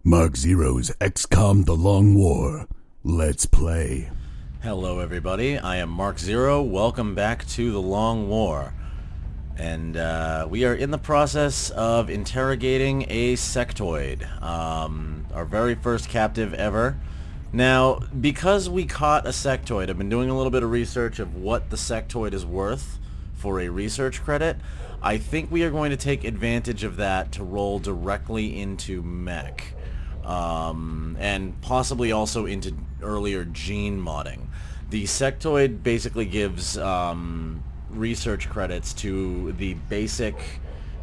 Mark Zero's XCOM The Long War. Let's play. Hello everybody, I am Mark Zero. Welcome back to The Long War. And we are in the process of interrogating a sectoid. Our very first captive ever. Now, because we caught a sectoid, I've been doing a little bit of research of what the sectoid is worth for a research credit. I think we are going to take advantage of that to roll directly into mech. And possibly also into earlier gene modding. The sectoid basically gives research credits to the basic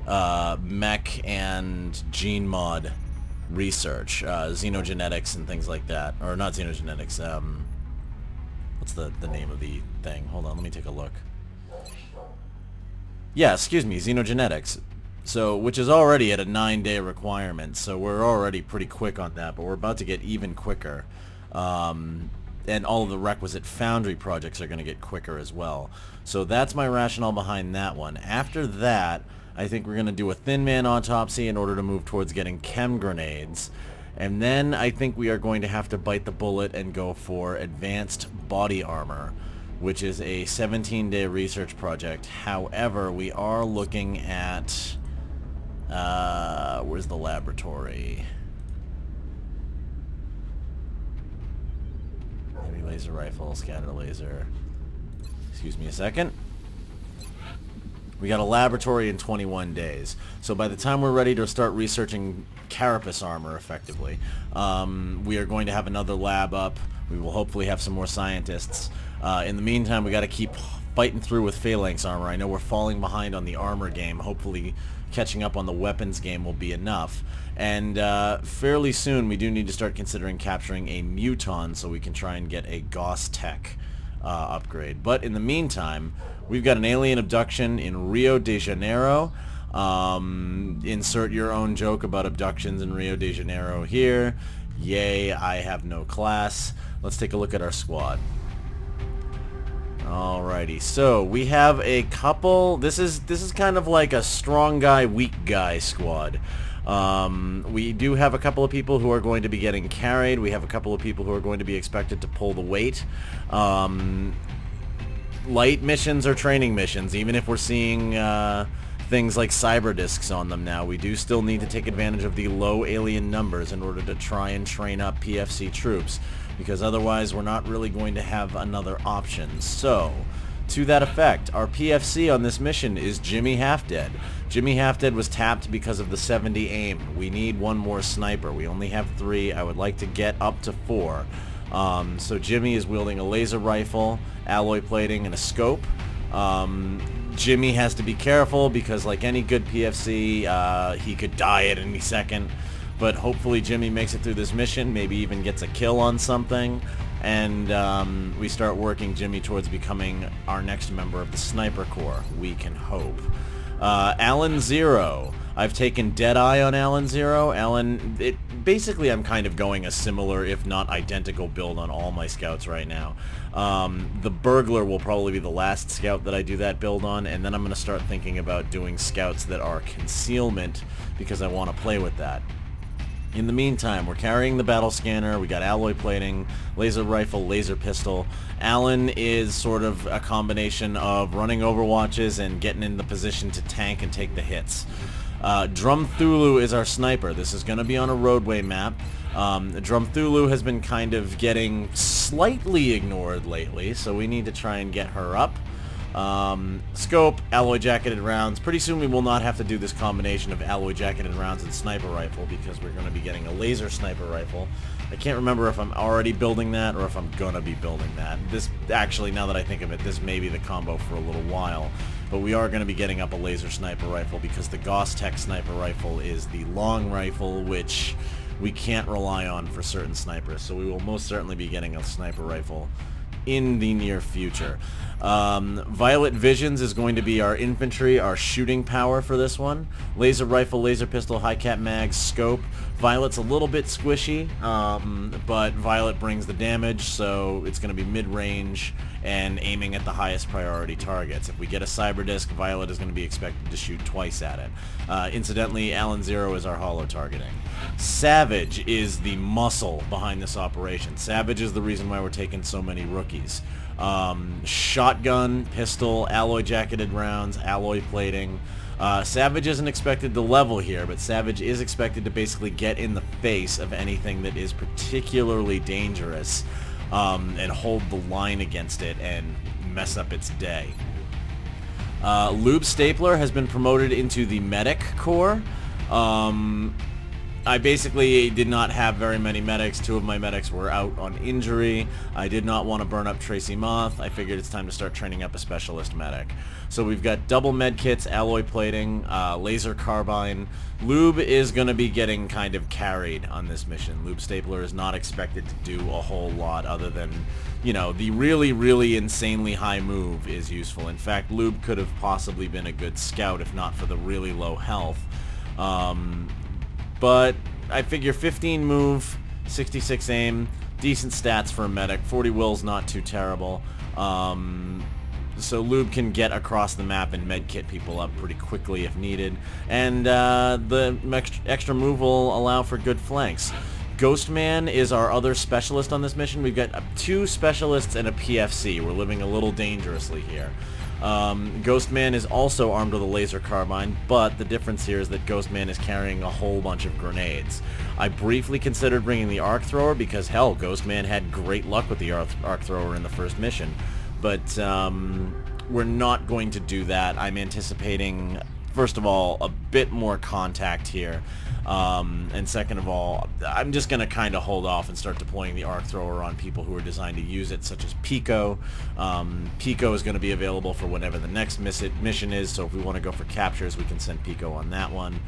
mech and gene mod research, xenogenetics and things like that. Or not xenogenetics, what's the name of the thing? Hold on, let me take a look. Yeah, excuse me, xenogenetics. So, which is already at a 9-day requirement, so we're already pretty quick on that, but we're about to get even quicker. And all of the requisite foundry projects are going to get quicker as well. So that's my rationale behind that one. After that, I think we're going to do a thin man autopsy in order to move towards getting chem grenades. And then I think we are going to have to bite the bullet and go for advanced body armor, which is a 17-day research project. However, we are looking at... where's the laboratory? Heavy laser rifle, scatter laser. Excuse me a second. We got a laboratory in 21 days. So by the time we're ready to start researching carapace armor effectively, we are going to have another lab up. We will hopefully have some more scientists. In the meantime, we got to keep fighting through with phalanx armor. I know we're falling behind on the armor game. Hopefully catching up on the weapons game will be enough. And fairly soon we do need to start considering capturing a muton so we can try and get a Gauss Tech upgrade. But in the meantime, we've got an alien abduction in Rio de Janeiro. Insert your own joke about abductions in Rio de Janeiro here. Yay, I have no class. Let's take a look at our squad. Alrighty, so we have a couple. This is kind of like a strong guy, weak guy squad. We do have a couple of people who are going to be getting carried. We have a couple of people who are going to be expected to pull the weight. Light missions or training missions, even if we're seeing things like cyber discs on them now, we do still need to take advantage of the low alien numbers in order to try and train up PFC troops, because otherwise we're not really going to have another option. So, to that effect, our PFC on this mission is Jimmy Half-Dead. Jimmy Half-Dead was tapped because of the 70 aim. We need one more sniper. We only have 3. I would like to get up to 4. So Jimmy is wielding a laser rifle, alloy plating, and a scope. Jimmy has to be careful because, like any good PFC, he could die at any second. But hopefully Jimmy makes it through this mission, maybe even gets a kill on something, and we start working Jimmy towards becoming our next member of the Sniper Corps. We can hope. Alan Zero. I've taken Deadeye on Alan Zero. Basically I'm kind of going a similar, if not identical, build on all my scouts right now. The Burglar will probably be the last scout that I do that build on, and then I'm going to start thinking about doing scouts that are concealment, because I want to play with that. In the meantime, we're carrying the battle scanner, we got alloy plating, laser rifle, laser pistol. Alan is sort of a combination of running overwatches and getting in the position to tank and take the hits. Drum Thulu is our sniper. This is going to be on a roadway map. Drum Thulu has been kind of getting slightly ignored lately, so we need to try and get her up. Scope, alloy jacketed rounds. Pretty soon we will not have to do this combination of alloy jacketed rounds and sniper rifle, because we're going to be getting a laser sniper rifle. I can't remember if I'm already building that or if I'm going to be building that. This, actually, now that I think of it, this may be the combo for a little while. But we are going to be getting up a laser sniper rifle because the Gauss Tech sniper rifle is the long rifle, which we can't rely on for certain snipers. So we will most certainly be getting a sniper rifle in the near future. Violet Visions is going to be our infantry, our shooting power for this one. Laser rifle, laser pistol, high cap mags, scope. Violet's a little bit squishy, but Violet brings the damage, so it's going to be mid-range and aiming at the highest priority targets. If we get a cyber disc, Violet is going to be expected to shoot twice at it. Incidentally, Alan Zero is our holo targeting. Savage is the muscle behind this operation. Savage is the reason why we're taking so many rookies. Shotgun, pistol, alloy jacketed rounds, alloy plating. Savage isn't expected to level here, but Savage is expected to basically get in the face of anything that is particularly dangerous, and hold the line against it and mess up its day. Lube Stapler has been promoted into the medic corps. I basically did not have very many medics. 2 of my medics were out on injury. I did not want to burn up Tracy Moth. I figured it's time to start training up a specialist medic. So we've got double med kits, alloy plating, laser carbine. Lube is going to be getting kind of carried on this mission. Lube Stapler is not expected to do a whole lot other than, you know, the really, really insanely high move is useful. In fact, Lube could have possibly been a good scout if not for the really low health. But I figure 15 move, 66 aim, decent stats for a medic. 40 will's not too terrible. So Lube can get across the map and medkit people up pretty quickly if needed. And the extra move will allow for good flanks. Ghostman is our other specialist on this mission. We've got 2 specialists and a PFC. We're living a little dangerously here. Ghostman is also armed with a laser carbine, but the difference here is that Ghostman is carrying a whole bunch of grenades. I briefly considered bringing the arc thrower because, hell, Ghostman had great luck with the arc thrower in the first mission. But we're not going to do that. I'm anticipating, first of all, a bit more contact here. And second of all, I'm just going to kind of hold off and start deploying the arc thrower on people who are designed to use it, such as Pico. Pico is going to be available for whatever the next mission is, so if we want to go for captures, we can send Pico on that one.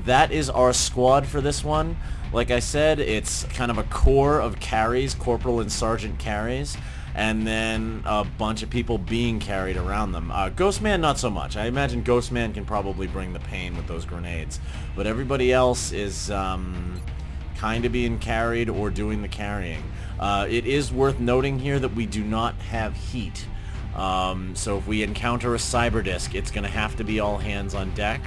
That is our squad for this one. Like I said, it's kind of a core of carries, corporal and sergeant carries, and then a bunch of people being carried around them. Ghostman, not so much. I imagine Ghostman can probably bring the pain with those grenades, but everybody else is kind of being carried or doing the carrying. It is worth noting here that we do not have heat. So if we encounter a cyber disc, it's going to have to be all hands on deck.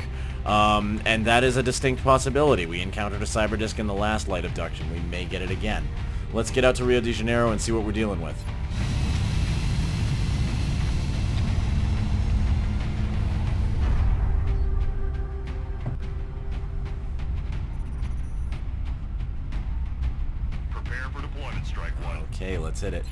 And that is a distinct possibility. We encountered a cyber disc in the last light abduction. We may get it again. Let's get out to Rio de Janeiro and see what we're dealing with. Okay, let's hit it.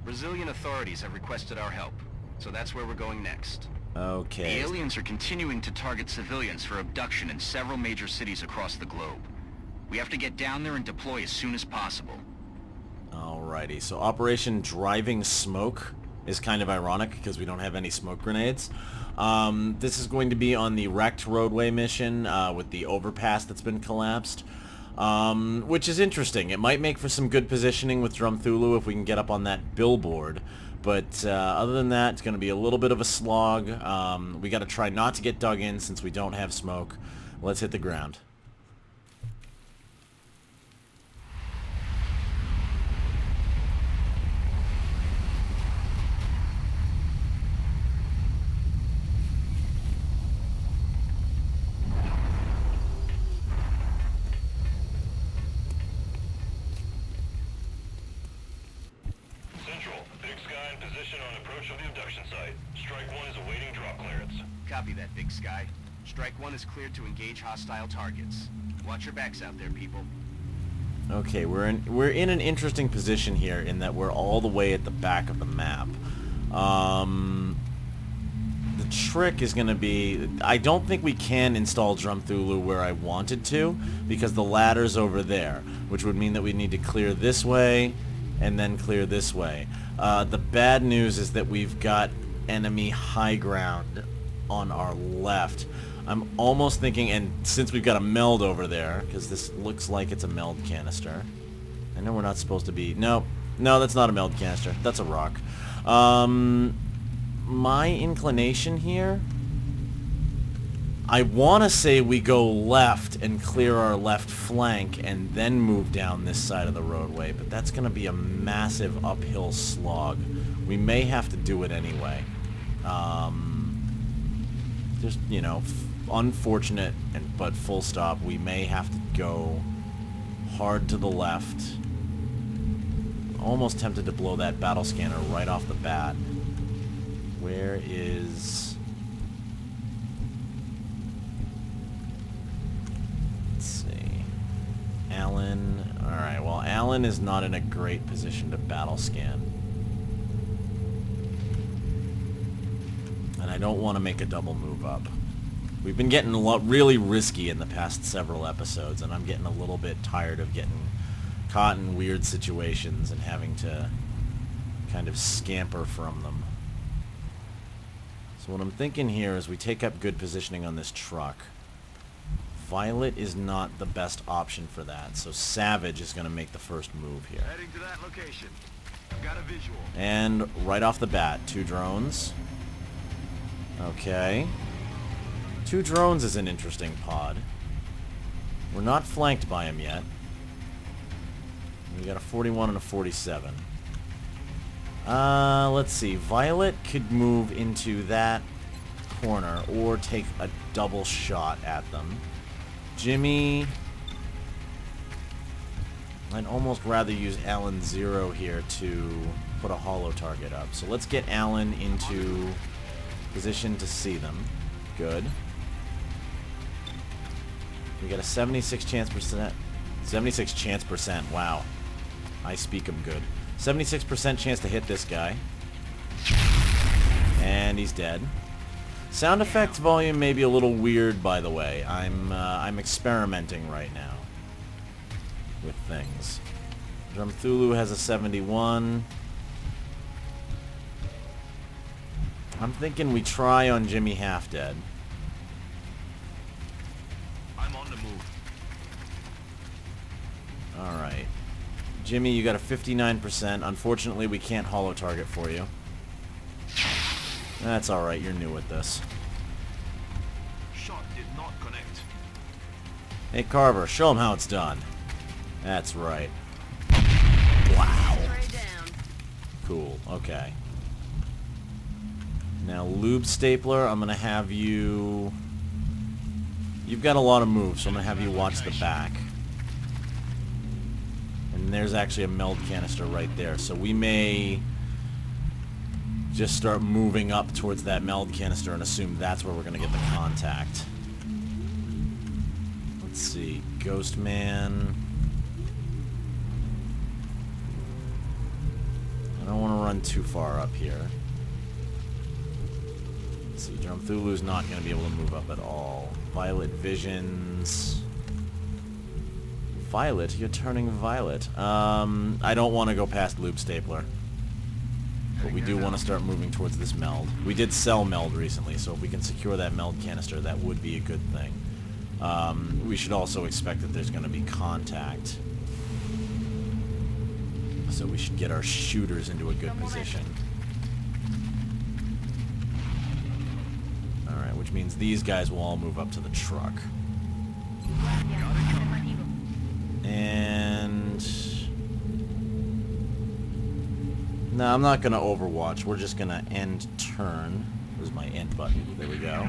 Brazilian authorities have requested our help, so that's where we're going next. Okay. The aliens are continuing to target civilians for abduction in several major cities across the globe. We have to get down there and deploy as soon as possible. Alrighty, so Operation Driving Smoke is kind of ironic because we don't have any smoke grenades. This is going to be on the wrecked roadway mission with the overpass that's been collapsed. Which is interesting. It might make for some good positioning with Drumthulu if we can get up on that billboard. But other than that, it's going to be a little bit of a slog. We got to try not to get dug in since we don't have smoke. Let's hit the ground. Copy that, Big Sky. Strike 1 is cleared to engage hostile targets. Watch your backs out there, people. Okay, we're in an interesting position here in that we're all the way at the back of the map. The trick is going to be, I don't think we can install Drumthulu where I wanted to because the ladder's over there, which would mean that we need to clear this way and then clear this way. The bad news is that we've got enemy high ground on our left. I'm almost thinking, and since we've got a meld over there, because this looks like it's a meld canister. I know we're not supposed to be... No, that's not a meld canister. That's a rock. My inclination here... I want to say we go left and clear our left flank and then move down this side of the roadway, but that's going to be a massive uphill slog. We may have to do it anyway. Just, you know, unfortunate, but full stop, we may have to go hard to the left. Almost tempted to blow that battle scanner right off the bat. Where is... Let's see. Alan... Alright, well, Alan is not in a great position to battle scan. And I don't want to make a double move up. We've been getting really risky in the past several episodes, and I'm getting a little bit tired of getting caught in weird situations and having to kind of scamper from them. So what I'm thinking here is we take up good positioning on this truck. Violet is not the best option for that, so Savage is going to make the first move here. Heading to that location. I've got a visual. And right off the bat, 2 drones. Okay. 2 drones is an interesting pod. We're not flanked by him yet. We got a 41 and a 47. Let's see. Violet could move into that corner or take a double shot at them. Jimmy... I'd almost rather use Alan 0 here to put a hollow target up. So let's get Alan into position to see them. Good. We got a 76 chance percent. 76 chance percent. Wow. I speak him good. 76% chance to hit this guy. And he's dead. Sound effects volume may be a little weird, by the way. I'm experimenting right now with things. Drumthulu has a 71. I'm thinking we try on Jimmy Half Dead. I'm on the move. Alright. Jimmy, you got a 59%. Unfortunately, we can't hollow target for you. That's alright, you're new at this. Shot did not connect. Hey Carver, show him how it's done. That's right. Wow. Cool, okay. Now, Lube Stapler, I'm going to have you... You've got a lot of moves, so I'm going to have you watch the back. And there's actually a meld canister right there, so we may just start moving up towards that meld canister and assume that's where we're going to get the contact. Let's see, Ghost Man. I don't want to run too far up here. Let's see, Drumthulu's not going to be able to move up at all. Violet Visions. Violet, you're turning violet. I don't want to go past Lube Stapler. But we do want to start moving towards this meld. We did sell meld recently, so if we can secure that meld canister, that would be a good thing. We should also expect that there's going to be contact. So we should get our shooters into a good position. Alright, which means these guys will all move up to the truck. And... no, I'm not going to overwatch. We're just going to end turn. There's my end button. There we go.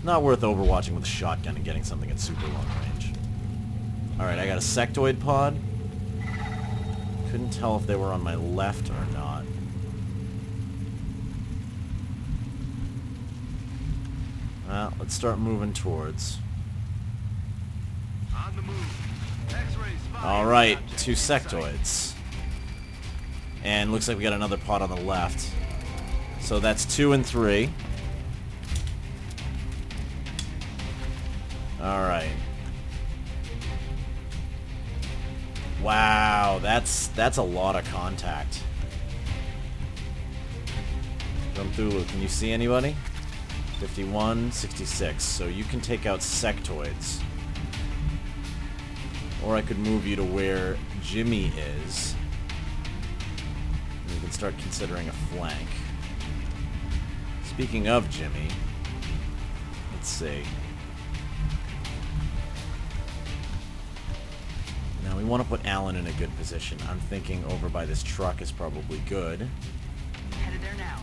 Not worth overwatching with a shotgun and getting something at super long range. Alright, I got a sectoid pod. Couldn't tell if they were on my left or not. Well, let's start moving towards. On the move. X-rays fired. Alright, 2 sectoids. And looks like we got another pod on the left. So that's 2 and 3. Alright. Wow, that's a lot of contact. Drumthulu, can you see anybody? 51, 66. So you can take out sectoids. Or I could move you to where Jimmy is. And you can start considering a flank. Speaking of Jimmy, let's see. Now we want to put Alan in a good position. I'm thinking over by this truck is probably good. Headed there now.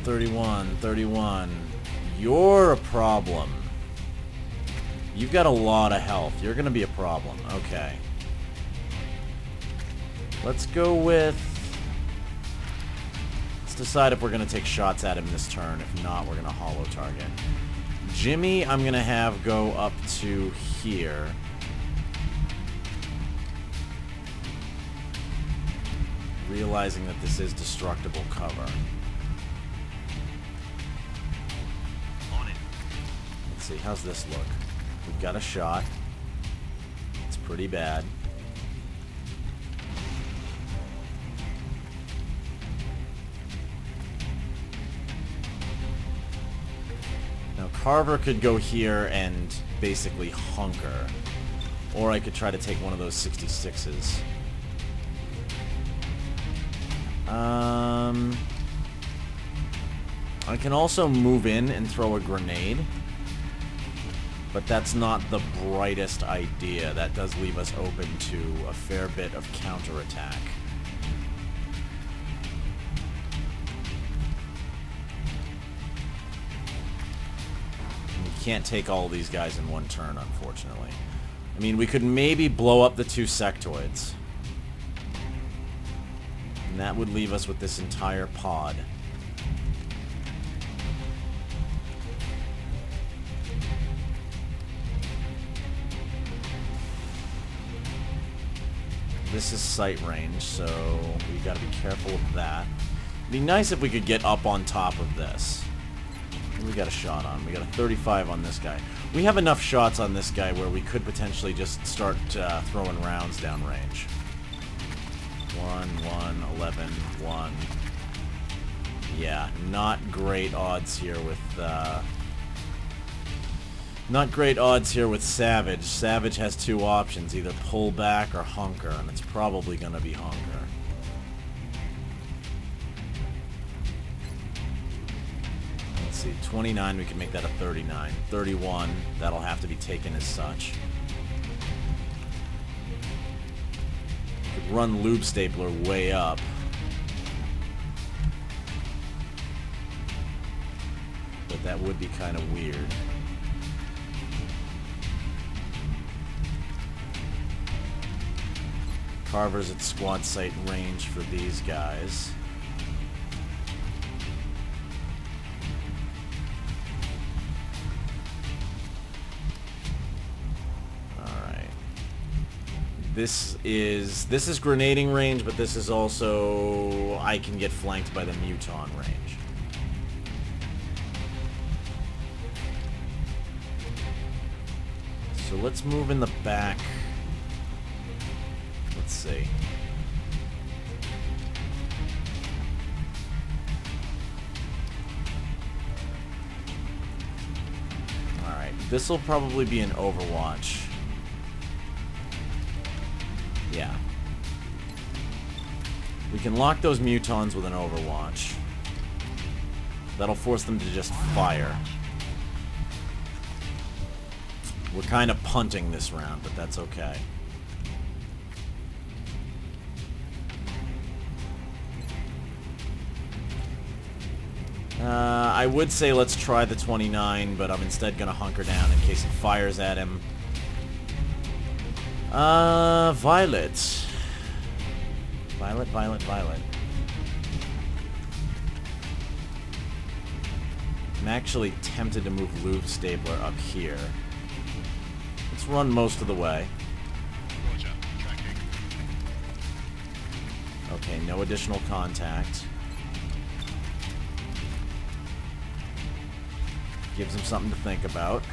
31, 31. You're a problem. You've got a lot of health. You're going to be a problem. Okay. Let's go with... Let's decide if we're going to take shots at him this turn. If not, we're going to holo target. Jimmy, I'm going to have go up to here. Realizing that this is destructible cover. On it. Let's see, how's this look? We've got a shot. It's pretty bad. Now Carver could go here and basically hunker. Or I could try to take one of those 66s. I can also move in and throw a grenade. But that's not the brightest idea. That does leave us open to a fair bit of counterattack. We can't take all of these guys in one turn, unfortunately. I mean, we could maybe blow up the 2 sectoids. And that would leave us with this entire pod. This is sight range, so we gotta be careful of that. It'd be nice if we could get up on top of this. We got a shot on. We got a 35 on this guy. We have enough shots on this guy where we could potentially just start throwing rounds downrange. 1, 1, 11, 1. Yeah, not great odds here with... Not great odds here with Savage. Savage has 2 options, either pull back or hunker, and it's probably going to be hunker. Let's see, 29, we can make that a 39. 31, that'll have to be taken as such. Could run Lube Stapler way up. But that would be kind of weird. Carver's at squad sight range for these guys. Alright. This is grenading range, but this is also... I can get flanked by the Muton range. So let's move in the back. Let's see. Alright, this will probably be an Overwatch. Yeah. We can lock those Mutons with an Overwatch. That'll force them to just fire. We're kind of punting this round, but that's okay. I would say let's try the 29, but I'm instead going to hunker down in case he fires at him. Violet. Violet, Violet, Violet. I'm actually tempted to move Lube Stapler up here. Let's run most of the way. Roger. Tracking. Okay, no additional contact. Gives him something to think about.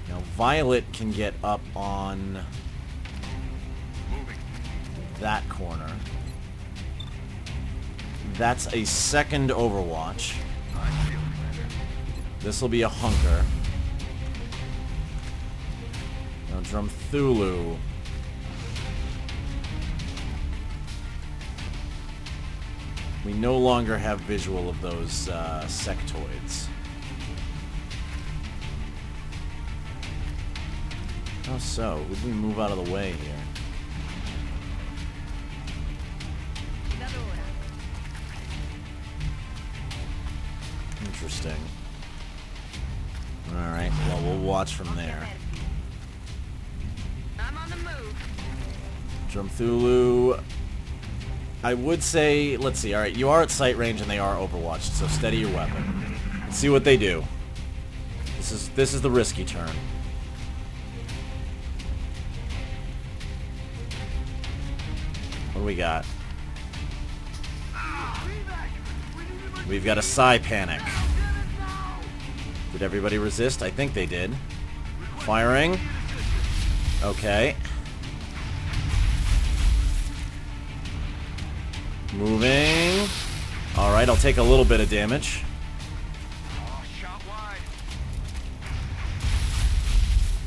Now, Violet can get up on Moving. that corner. That's a second Overwatch. I feel Commander. This will be a hunker. Now, Drumthulu. We no longer have visual of those sectoids. How so? Would we move out of the way here? Interesting. Alright, well, we'll watch from there. I'm on the move. Drumthulu, I would say, let's see, alright, you are at sight range and they are overwatched, so steady your weapon. Let's see what they do. This is the risky turn. What do we got? We've got a Psy Panic. Did everybody resist? I think they did. Firing. Okay. Moving. Alright, I'll take a little bit of damage.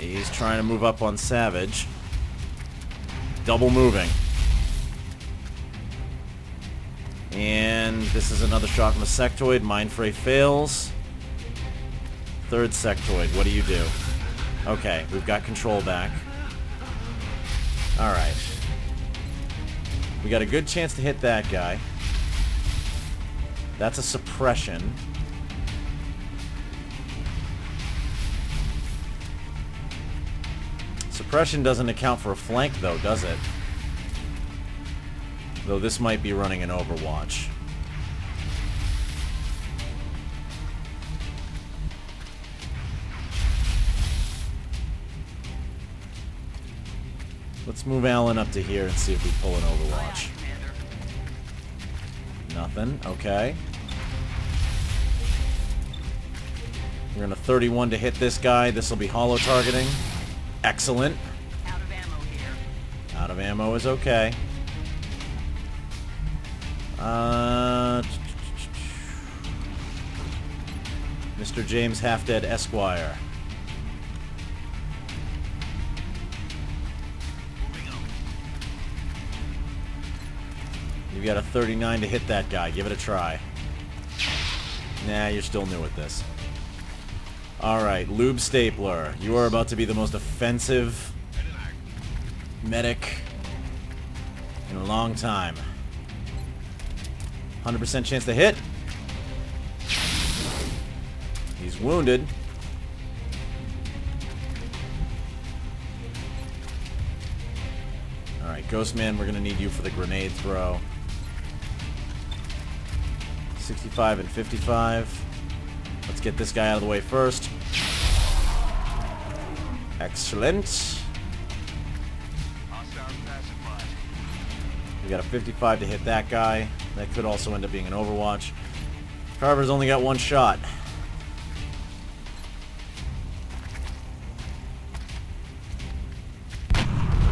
He's trying to move up on Savage. Double moving. And this is another shot from a Sectoid. Mind Fray fails. Third Sectoid, what do you do? Okay, we've got control back. Alright. We got a good chance to hit that guy. That's a suppression. Suppression doesn't account for a flank though, does it? Though this might be running an Overwatch. Let's move Alan up to here and see if we pull an Overwatch. Nothing. Okay. We're gonna 31 to hit this guy. This will be hollow targeting. Excellent. Out of ammo here. Out of ammo is okay. Mr. James Half-Dead Esquire. You've got a 39 to hit that guy. Give it a try. Nah, you're still new at this. Alright, Lube Stapler. You are about to be the most offensive medic in a long time. 100% chance to hit. He's wounded. Alright, Ghostman, we're going to need you for the grenade throw. 65 and 55. Let's get this guy out of the way first. Excellent. We got a 55 to hit that guy. That could also end up being an Overwatch. Carver's only got one shot.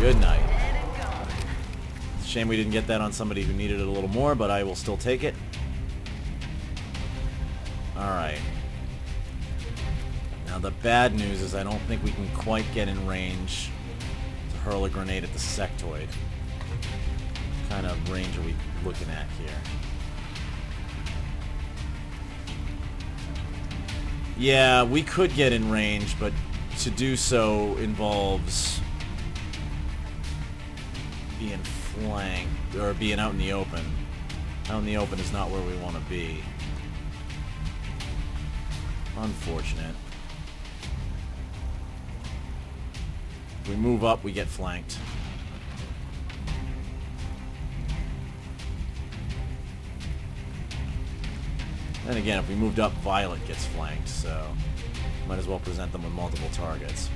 Good night. It's a shame we didn't get that on somebody who needed it a little more, but I will still take it. Alright. Now the bad news is I don't think we can quite get in range to hurl a grenade at the Sectoid. What kind of range are we looking at here? Yeah, we could get in range, but to do so involves being flanked, or being out in the open. Out in the open is not where we want to be. Unfortunate. If we move up, we get flanked. And again, if we moved up, Violet gets flanked, so might as well present them with multiple targets.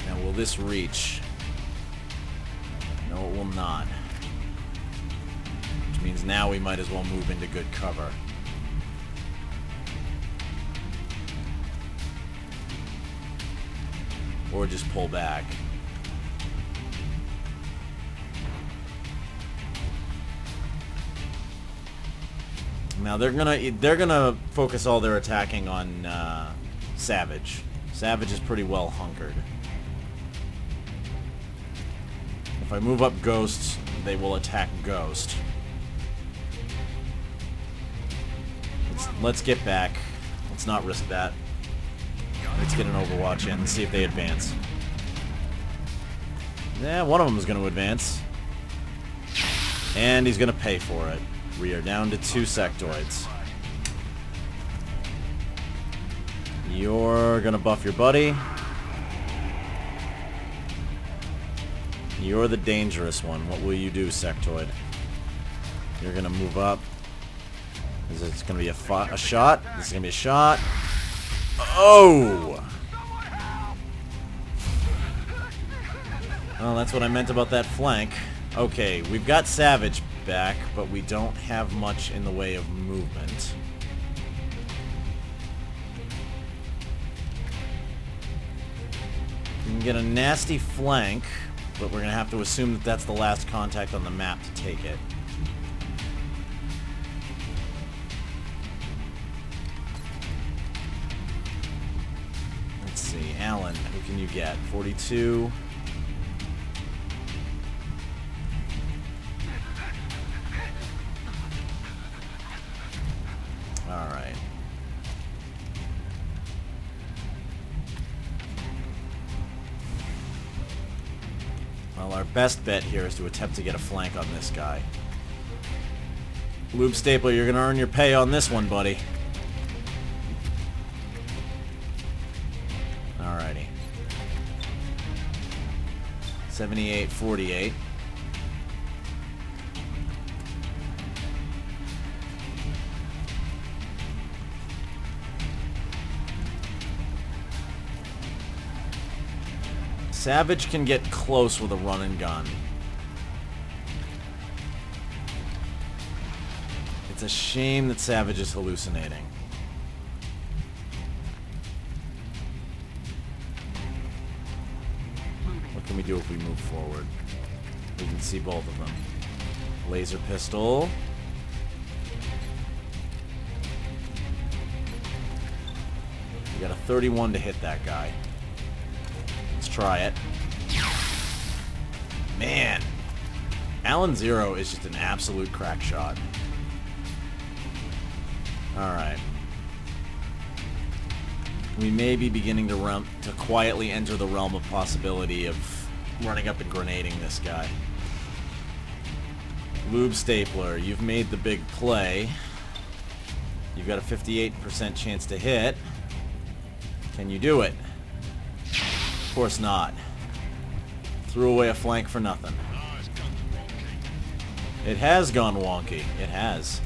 Now, will this reach? No, it will not. Which means now we might as well move into good cover. Or just pull back. Now they're gonna focus all their attacking on Savage. Savage is pretty well hunkered. If I move up Ghosts, they will attack Ghost. Let's get back. Let's not risk that. Let's get an Overwatch in and see if they advance. Yeah, one of them is going to advance. And he's gonna pay for it. We are down to 2 sectoids. You're gonna buff your buddy. You're the dangerous one. What will you do, sectoid? You're gonna move up. Is it gonna be a shot? This is gonna be a shot. Oh! Well, that's what I meant about that flank. Okay, we've got Savage back, but we don't have much in the way of movement. We can get a nasty flank, but we're going to have to assume that that's the last contact on the map to take it. Let's see, Alan, who can you get? 42. Alright. Well, our best bet here is to attempt to get a flank on this guy. Lube Stapler, you're going to earn your pay on this one, buddy. Alrighty. 78-48. Savage can get close with a run and gun. It's a shame that Savage is hallucinating. What can we do if we move forward? We can see both of them. Laser pistol. We got a 31 to hit that guy. Try it. Man, Alan Zero is just an absolute crack shot. Alright. We may be beginning to quietly enter the realm of possibility of running up and grenading this guy. Lube Stapler, you've made the big play. You've got a 58% chance to hit. Can you do it? Of course not. Threw away a flank for nothing. It has gone wonky. It has.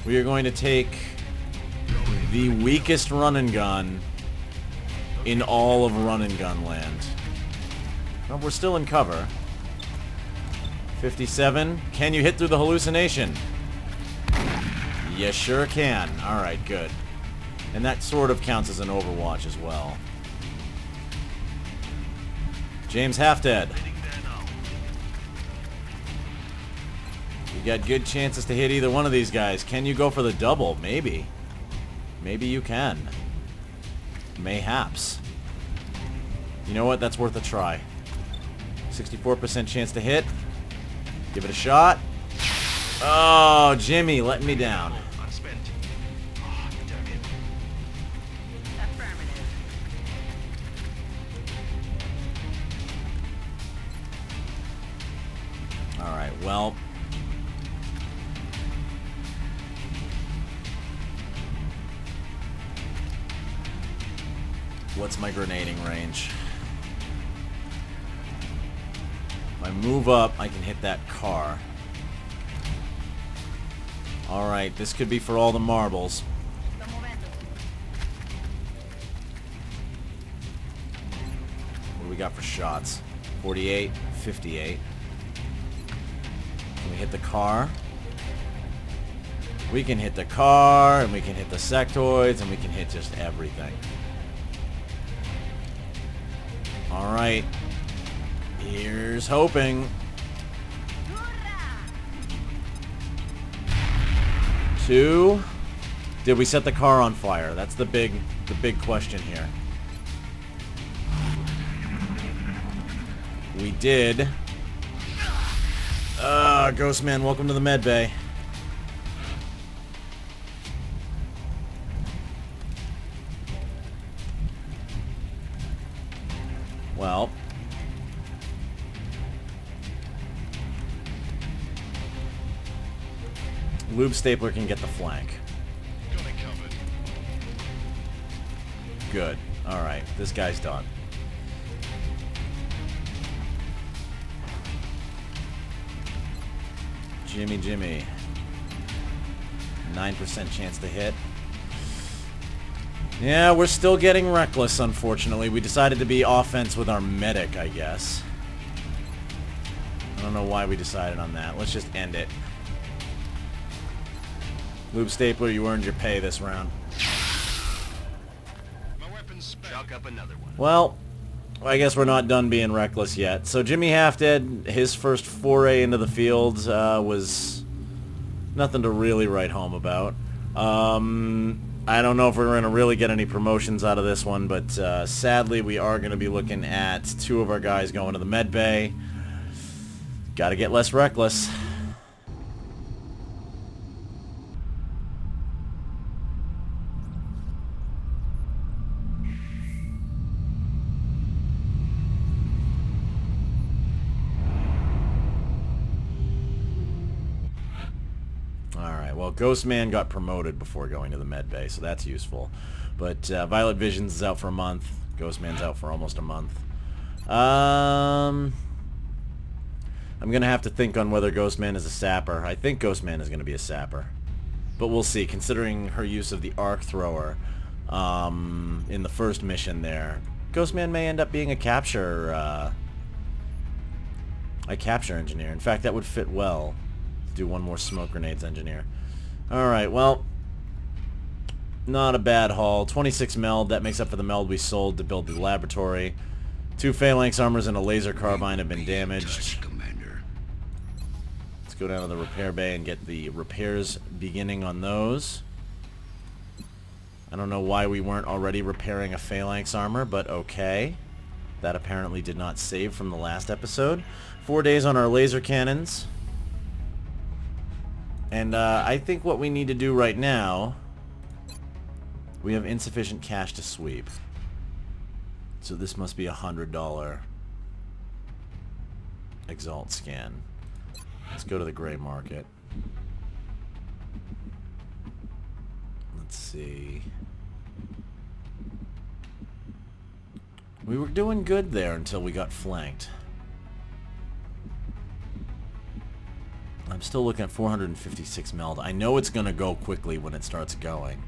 We are going to take the weakest run and gun in all of run and gun land. Well, we're still in cover. 57. Can you hit through the hallucination? You sure can. Alright, good. And that sort of counts as an Overwatch as well. James half dead. You got good chances to hit either one of these guys. Can you go for the double? Maybe. Maybe you can. Mayhaps. You know what? That's worth a try. 64% chance to hit. Give it a shot. Oh, Jimmy, letting me down. Unspent. Oh, damn it. Affirmative. Alright, well. What's my grenading range? If I move up, I can hit that car. Alright, this could be for all the marbles. What do we got for shots? 48, 58. Can we hit the car? We can hit the car, and we can hit the sectoids, and we can hit just everything. Alright. Here's hoping. 2. Did we set the car on fire? That's the big question here. We did. Ghostman, welcome to the med bay. Well. Lube Stapler can get the flank. Got it covered. Good. Alright, this guy's done. Jimmy. 9% chance to hit. Yeah, we're still getting reckless, unfortunately. We decided to be offense with our medic, I guess. I don't know why we decided on that. Let's just end it. Lube Stapler, you earned your pay this round. My weapon's spent. Chalk up another one. Well, I guess we're not done being reckless yet. So Jimmy Halfdead, his first foray into the field was nothing to really write home about. I don't know if we're going to really get any promotions out of this one, but sadly we are going to be looking at 2 of our guys going to the med bay. Got to get less reckless. Well, Ghostman got promoted before going to the med bay, so that's useful. But Violet Visions is out for a month. Ghostman's out for almost a month. I'm going to have to think on whether Ghostman is a sapper. I think Ghostman is going to be a sapper. But we'll see, considering her use of the arc thrower in the first mission there. Ghostman may end up being a capture engineer. In fact, that would fit well. Let's do one more smoke grenades engineer. Alright, well, not a bad haul. 26 meld, that makes up for the meld we sold to build the laboratory. 2 phalanx armors and a laser carbine have been damaged. Let's go down to the repair bay and get the repairs beginning on those. I don't know why we weren't already repairing a phalanx armor, but okay. That apparently did not save from the last episode. 4 days on our laser cannons. And I think what we need to do right now, we have insufficient cash to sweep. So this must be $100 Exalt scan. Let's go to the gray market. Let's see. We were doing good there until we got flanked. I'm still looking at 456 meld. I know it's going to go quickly when it starts going.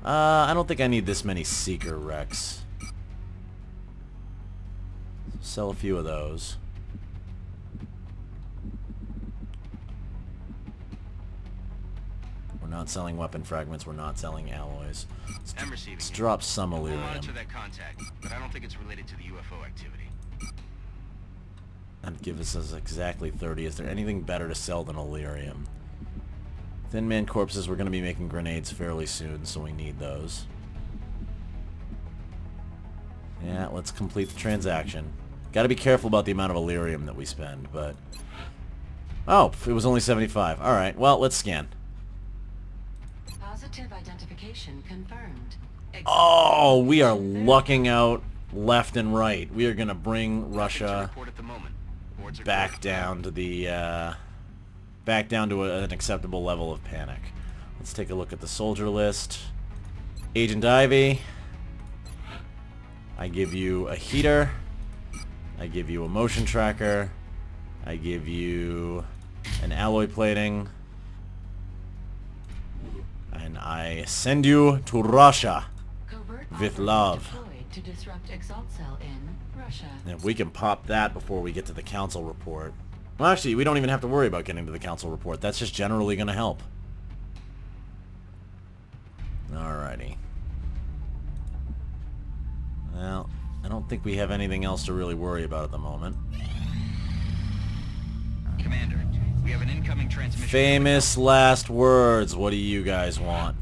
I don't think I need this many Seeker Rex. Sell a few of those. We're not selling weapon fragments. We're not selling alloys. Let's drop some We'll Illyrium. monitor that contact, but I don't think it's related to the UFO activity. That'd give us exactly 30. Is there anything better to sell than Illyrium? Thin Man Corpses, we're going to be making grenades fairly soon, so we need those. Yeah, let's complete the transaction. Got to be careful about the amount of Illyrium that we spend, but... Oh, it was only 75. Alright, well, let's scan. Positive identification confirmed. Oh, we are lucking out left and right. We are going to bring Russia Report at the moment. Boards are back clear. down to the back down to an acceptable level of panic. Let's take a look at the soldier list. Agent Ivy, I give you a heater, I give you a motion tracker, I give you an alloy plating, and I send you to Russia Covert with operative love. deployed to disrupt Exalt Cell in Russia. And if we can pop that before we get to the council report. Well, actually, we don't even have to worry about getting to the council report. That's just generally going to help. Alrighty. Well, I don't think we have anything else to really worry about at the moment. Commander, we have an incoming transmission. Famous last words. What do you guys want?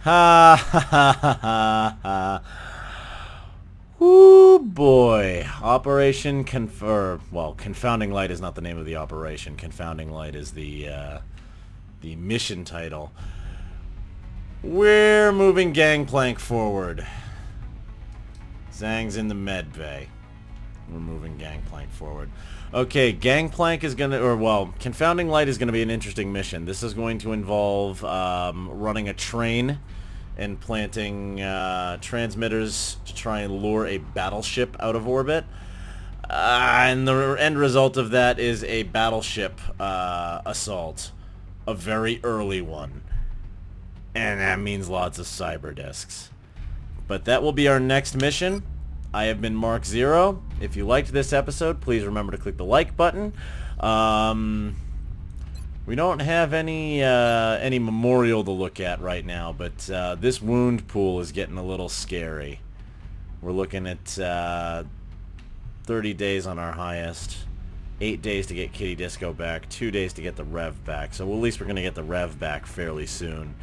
Ha ha ha ha ha. Woo boy. Operation Confounding Light is not the name of the operation. Confounding Light is the mission title. We're moving Gangplank forward. Zhang's in the med bay. We're moving Gangplank forward. Okay, Gangplank is going to, or well, Confounding Light is going to be an interesting mission. This is going to involve running a train and planting transmitters to try and lure a battleship out of orbit. And the end result of that is a battleship assault. A very early one. And that means lots of cyber discs. But that will be our next mission. I have been Mark Zero. If you liked this episode, please remember to click the like button. We don't have any memorial to look at right now, but this wound pool is getting a little scary. We're looking at 30 days on our highest, 8 days to get Kitty Disco back, 2 days to get the Rev back. So at least we're going to get the Rev back fairly soon.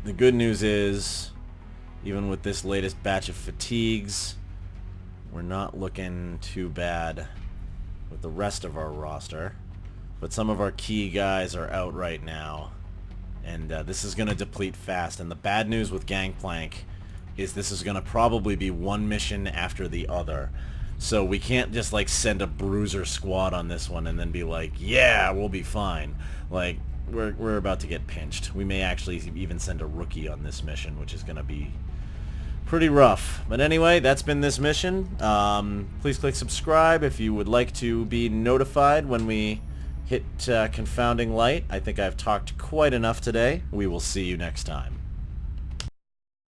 The good news is, even with this latest batch of fatigues, we're not looking too bad with the rest of our roster. But some of our key guys are out right now. And this is going to deplete fast. And the bad news with Gangplank is this is going to probably be one mission after the other. So we can't just like send a bruiser squad on this one and then be like, yeah, we'll be fine. Like, we're about to get pinched. We may actually even send a rookie on this mission, which is going to be pretty rough. But anyway, that's been this mission. Please click subscribe if you would like to be notified when we hit Confounding Light. I think I've talked quite enough today. We will see you next time.